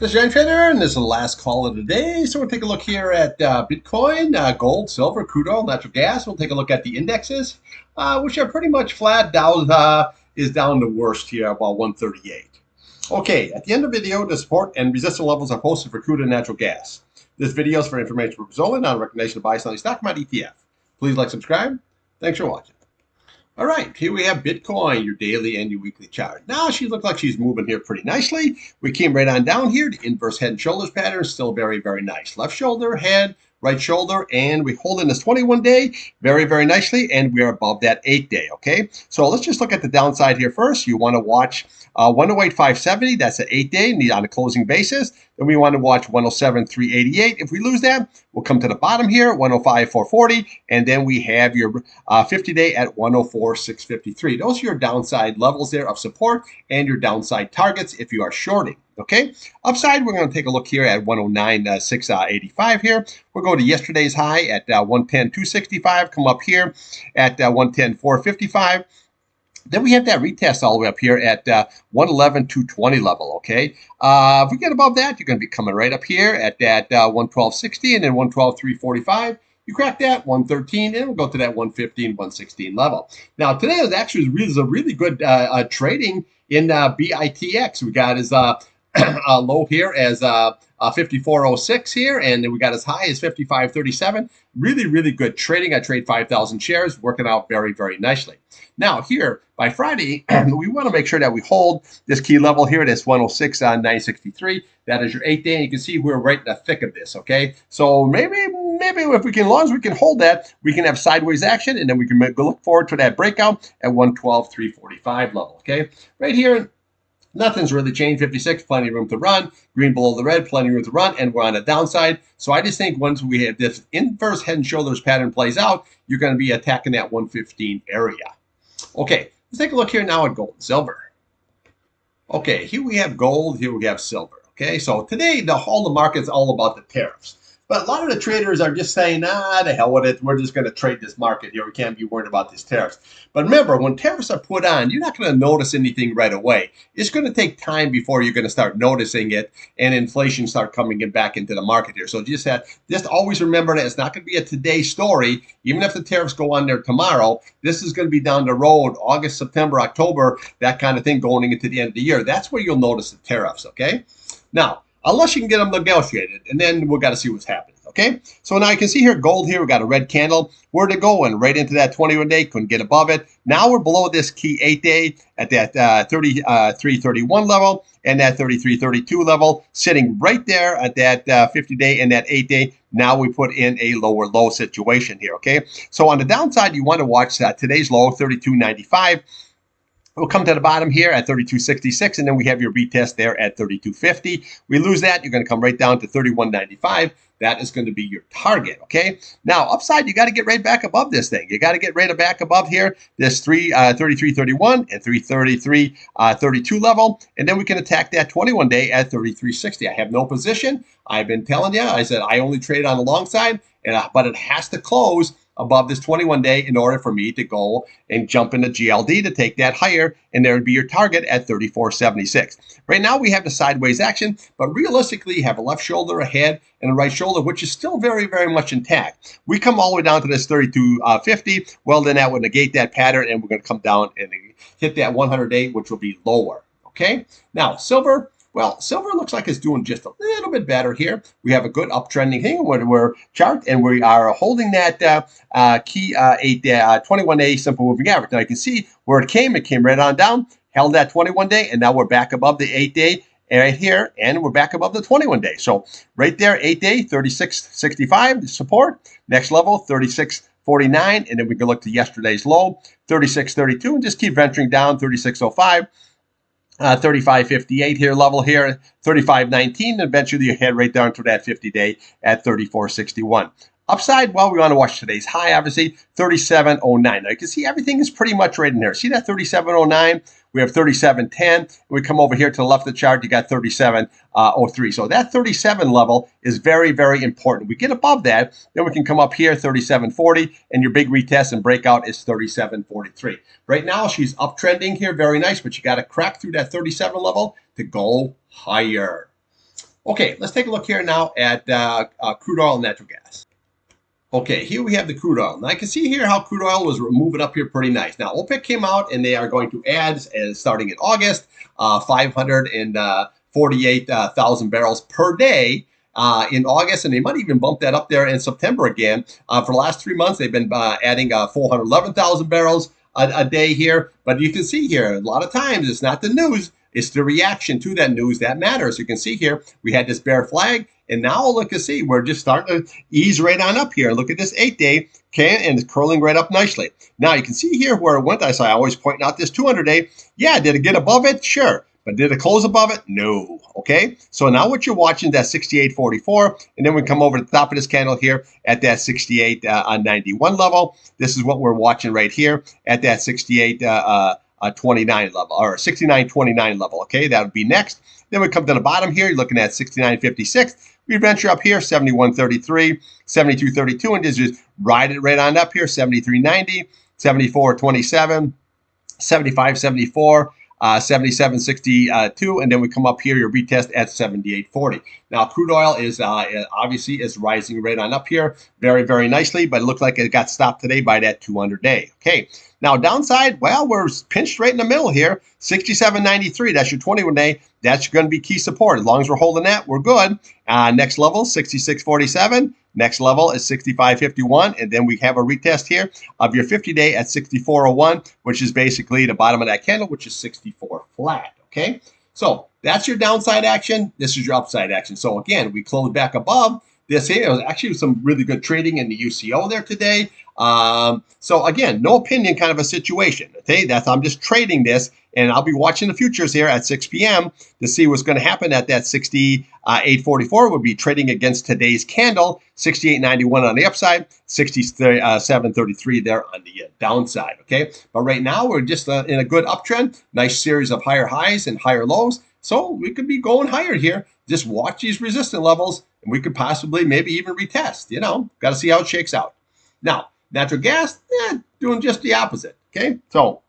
This is Irontrader, and this is the last call of the day. So we'll take a look here at Bitcoin, gold, silver, crude oil, natural gas. We'll take a look at the indexes, which are pretty much flat. Dow is down the worst here, about 138. Okay, at the end of the video, the support and resistance levels are posted for crude and natural gas. This video is for information purposes only, not a recommendation to buy, sell any stock, market, ETF. Please like, subscribe. Thanks for watching. All right, here we have Bitcoin, your daily and your weekly chart. Now she looks like she's moving here pretty nicely. We came right on down here. The inverse head and shoulders pattern is still very, very nice. Left shoulder, head, right shoulder, and we hold in this 21-day very, very nicely, and we are above that 8-day, okay? So let's just look at the downside here first. You want to watch 108.570, that's an 8-day on a closing basis. Then we want to watch 107.388. If we lose that, we'll come to the bottom here, 105.440, and then we have your 50-day at 104.653. Those are your downside levels there of support and your downside targets if you are shorting. Okay, upside, we're going to take a look here at 109.685 here. We'll go to yesterday's high at 110.265, come up here at 110.455. Then we have that retest all the way up here at 111.220 level, okay? If we get above that, you're going to be coming right up here at that 112.60 and then 112.345. You crack that, 113, and we'll go to that 115, 116 level. Now, today was actually a really good trading in BITX. We got his low here as 54.06 here, and then we got as high as 55.37. Really, really good trading. I trade 5,000 shares, working out very, very nicely. Now here, by Friday, we want to make sure that we hold this key level here. This 106.963. That is your 8-day, and you can see we're right in the thick of this, okay? So maybe if we can, as long as we can hold that, we can have sideways action, and then we can look forward to that breakout at 112.345 level, okay? Right here, nothing's really changed. 56, plenty of room to run. Green below the red, plenty of room to run, and we're on the downside. So I just think once we have this inverse head and shoulders pattern plays out, you're going to be attacking that 115 area. Okay, let's take a look here now at gold and silver. Okay, here we have gold, here we have silver. Okay, so today all the market's all about the tariffs. But a lot of the traders are just saying, the hell with it. We're just going to trade this market here. We can't be worried about these tariffs. But remember, when tariffs are put on, you're not going to notice anything right away. It's going to take time before you're going to start noticing it and inflation start coming back into the market here. So just always remember that it's not going to be a today story. Even if the tariffs go on there tomorrow, this is going to be down the road, August, September, October, that kind of thing going into the end of the year. That's where you'll notice the tariffs, okay? Now, unless you can get them negotiated, and then we've got to see what's happening, okay? So now you can see here, gold here, we got a red candle. Where'd it go? And right into that 21-day, couldn't get above it. Now we're below this key 8-day at that 33.31 level and that 33.32 level, sitting right there at that 50-day and that 8-day. Now we put in a lower low situation here, okay? So on the downside, you want to watch today's low, 32.95. We'll come to the bottom here at 32.66, and then we have your retest there at 32.50. We lose that, you're going to come right down to 31.95. That is going to be your target, okay? Now, upside, you got to get right back above this thing. You got to get right back above here, this 33.31 and 333.32 level, and then we can attack that 21-day at 33.60. I have no position. I've been telling you, I said I only trade on the long side, but it has to close above this 21-day in order for me to go and jump into GLD to take that higher, and there would be your target at 34.76. Right now we have the sideways action, but realistically you have a left shoulder, a head, and a right shoulder, which is still very, very much intact. We come all the way down to this 32.50, well then that would negate that pattern, and we're going to come down and hit that 100-day, which will be lower, okay? Now, silver. Well, silver looks like it's doing just a little bit better here. We have a good uptrending thing where we're chart, and we are holding that key 21-day simple moving average. Now you can see where it came right on down, held that 21-day, and now we're back above the 8-day right here, and we're back above the 21-day. So right there, 8-day, 36.65 support. Next level, 36.49, and then we can look to yesterday's low, 36.32, and just keep venturing down, 36.05. 35.58 here, level here, 35.19, and eventually you head right down to that 50-day at 34.61. Upside, well, we want to watch today's high, obviously, 37.09. Now, you can see everything is pretty much right in there. See that 37.09? We have 37.10. We come over here to the left of the chart, you got 37.03. So that 37 level is very, very important. We get above that, then we can come up here, 37.40, and your big retest and breakout is 37.43. Right now, she's uptrending here, very nice, but you got to crack through that 37 level to go higher. Okay, let's take a look here now at crude oil and natural gas. Okay, here we have the crude oil. Now I can see here how crude oil was moving up here pretty nice. Now OPEC came out and they are going to add, starting in August, 548,000 barrels per day in August, and they might even bump that up there in September again. For the last 3 months, they've been adding 411,000 barrels a day here. But you can see here, a lot of times it's not the news, it's the reaction to that news that matters. You can see here, we had this bear flag, and now look and see, we're just starting to ease right on up here. Look at this 8-day, okay, and it's curling right up nicely. Now you can see here where it went. I always point out this 200-day. Yeah, did it get above it? Sure. But did it close above it? No. Okay. So now what you're watching is that 68.44, and then we come over to the top of this candle here at that 68.91 level. This is what we're watching right here at that 68.29 level, or 69.29 level. Okay, that would be next. Then we come to the bottom here. You're looking at 69.56. We venture up here, 71.33, 72.32, and just ride it right on up here, 73.90, 74.27, 75.74. 77.62, and then we come up here, your retest at 78.40. Now, crude oil is obviously is rising right on up here very, very nicely, but it looked like it got stopped today by that 200-day. Okay, now downside, well, we're pinched right in the middle here, 67.93. That's your 21-day. That's going to be key support. As long as we're holding that, we're good. Next level, 66.47. Next level is 65.51, and then we have a retest here of your 50-day at 64.01, which is basically the bottom of that candle, which is 64 flat. Okay, so that's your downside action. This is your upside action. So again, we closed back above this here. It was actually some really good trading in the UCO there today. So again, no opinion kind of a situation. Okay, I'm just trading this, and I'll be watching the futures here at 6 p.m. to see what's going to happen at that 68.44. We'll be trading against today's candle, 68.91 on the upside, 67.33 there on the downside. Okay, but right now we're just in a good uptrend, nice series of higher highs and higher lows. So we could be going higher here. Just watch these resistance levels, and we could possibly maybe even retest. Got to see how it shakes out. Now, natural gas, doing just the opposite. Okay, so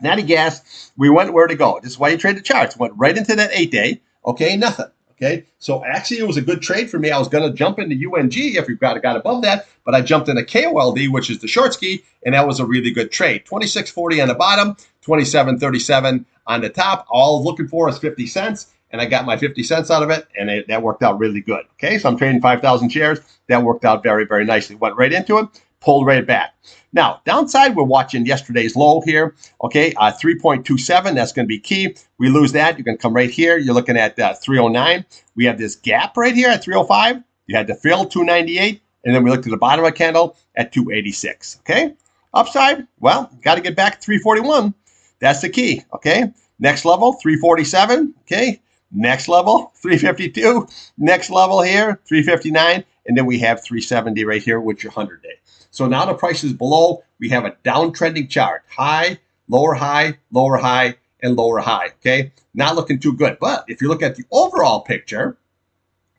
natty gas, we went where to go. This is why you trade the charts. Went right into that 8-day. Okay, nothing. Okay, so actually it was a good trade for me. I was going to jump into UNG if we got above that, but I jumped into KOLD, which is the short ski, and that was a really good trade. 26.40 on the bottom, 27.37 on the top. All looking for is 50 cents, and I got my 50 cents out of it, and that worked out really good. Okay, so I'm trading 5,000 shares. That worked out very, very nicely. Went right into it, pulled right back. Now, downside, we're watching yesterday's low here. Okay, 3.27, that's going to be key. We lose that, you can come right here. You're looking at 309. We have this gap right here at 305. You had to fill 298, and then we look to the bottom of the candle at 286. Okay, upside, well, got to get back to 341. That's the key. Okay, next level, 347. Okay, next level, 352. Next level here, 359. And then we have 370 right here, which your 100-day. So now the price is below. We have a downtrending chart. High, lower high, lower high, and lower high. Okay, not looking too good. But if you look at the overall picture,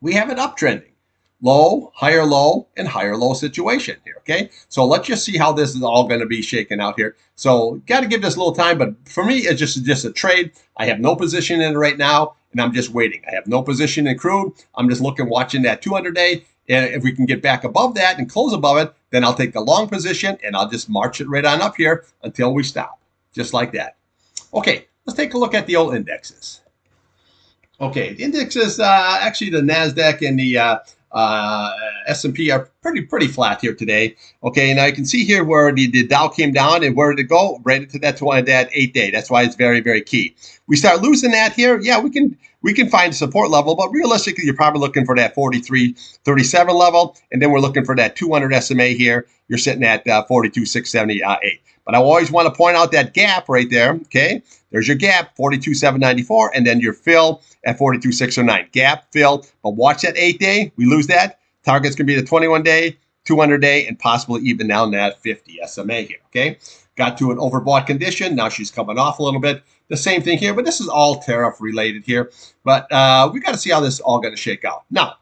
we have an uptrending. Low, higher low, and higher low situation here. Okay, so let's just see how this is all going to be shaken out here. So got to give this a little time. But for me, it's just a trade. I have no position in it right now, and I'm just waiting. I have no position in crude. I'm just watching that 200-day. And if we can get back above that and close above it, then I'll take the long position and I'll just march it right on up here until we stop, just like that. Okay, let's take a look at the old indexes. Okay, the indexes, actually the Nasdaq and the S&P are pretty flat here today. Okay, now you can see here where the Dow came down, and where did it go? Right into that 8-day. That's why it's very, very key. We start losing that here. Yeah, we can find a support level, but realistically, you're probably looking for that 43.37 level, and then we're looking for that 200 SMA here. You're sitting at 42.678. But I always want to point out that gap right there. Okay, there's your gap, 42.794, and then your fill at 42.609. Gap, fill, but watch that 8-day. We lose that. Target's going to be the 21-day, 200-day, and possibly even down that 50 SMA here. Okay, got to an overbought condition. Now she's coming off a little bit. The same thing here, but this is all tariff related here. But we got to see how this is all going to shake out. Now,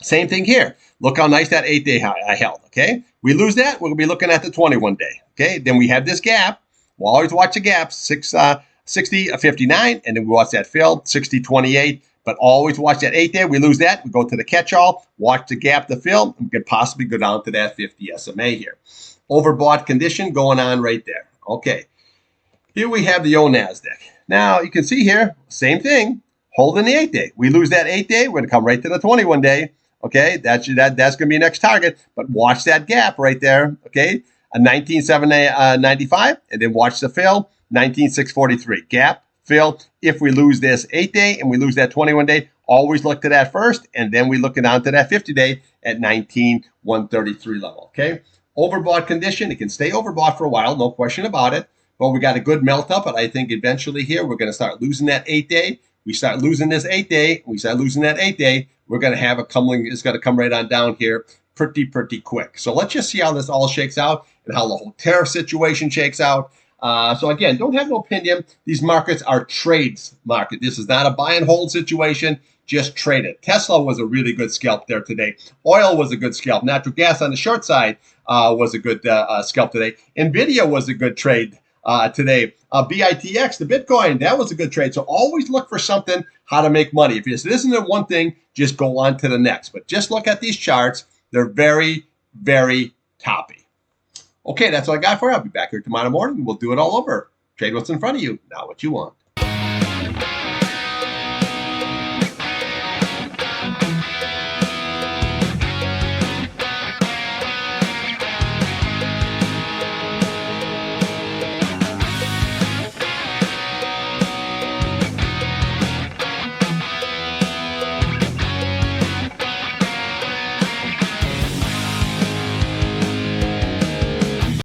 same thing here. Look how nice that 8-day high I held. Okay, we lose that, we're going to be looking at the 21-day. Okay, then we have this gap. We'll always watch the gap, 60.59, and then we watch that fill, 60.28. But always watch that 8-day. We lose that. We go to the catch-all, watch the gap to fill. We could possibly go down to that 50 SMA here. Overbought condition going on right there. Okay. Here we have the old NASDAQ. Now, you can see here, same thing, holding the 8-day. We lose that 8-day, we're going to come right to the 21-day. Okay, that's going to be next target. But watch that gap right there. Okay, a 19,795, and then watch the fill, 19,643. Gap, fill. If we lose this 8-day and we lose that 21-day, always look to that first, and then we look down to that 50-day at 19,133 level. Okay, overbought condition. It can stay overbought for a while, no question about it. But we got a good melt up, but I think eventually here we're going to start losing that 8-day. We start losing this 8-day. We start losing that 8-day. We're going to have it coming. It's going to come right on down here pretty quick. So let's just see how this all shakes out and how the whole tariff situation shakes out. So again, don't have no opinion. These markets are trades market. This is not a buy and hold situation. Just trade it. Tesla was a really good scalp there today. Oil was a good scalp. Natural gas on the short side was a good scalp today. Nvidia was a good trade today. BITX, the Bitcoin, that was a good trade. So always look for something, how to make money. If this isn't one thing, just go on to the next. But just look at these charts. They're very toppy. Okay, that's all I got for you. I'll be back here tomorrow morning. We'll do it all over. Trade what's in front of you, not what you want.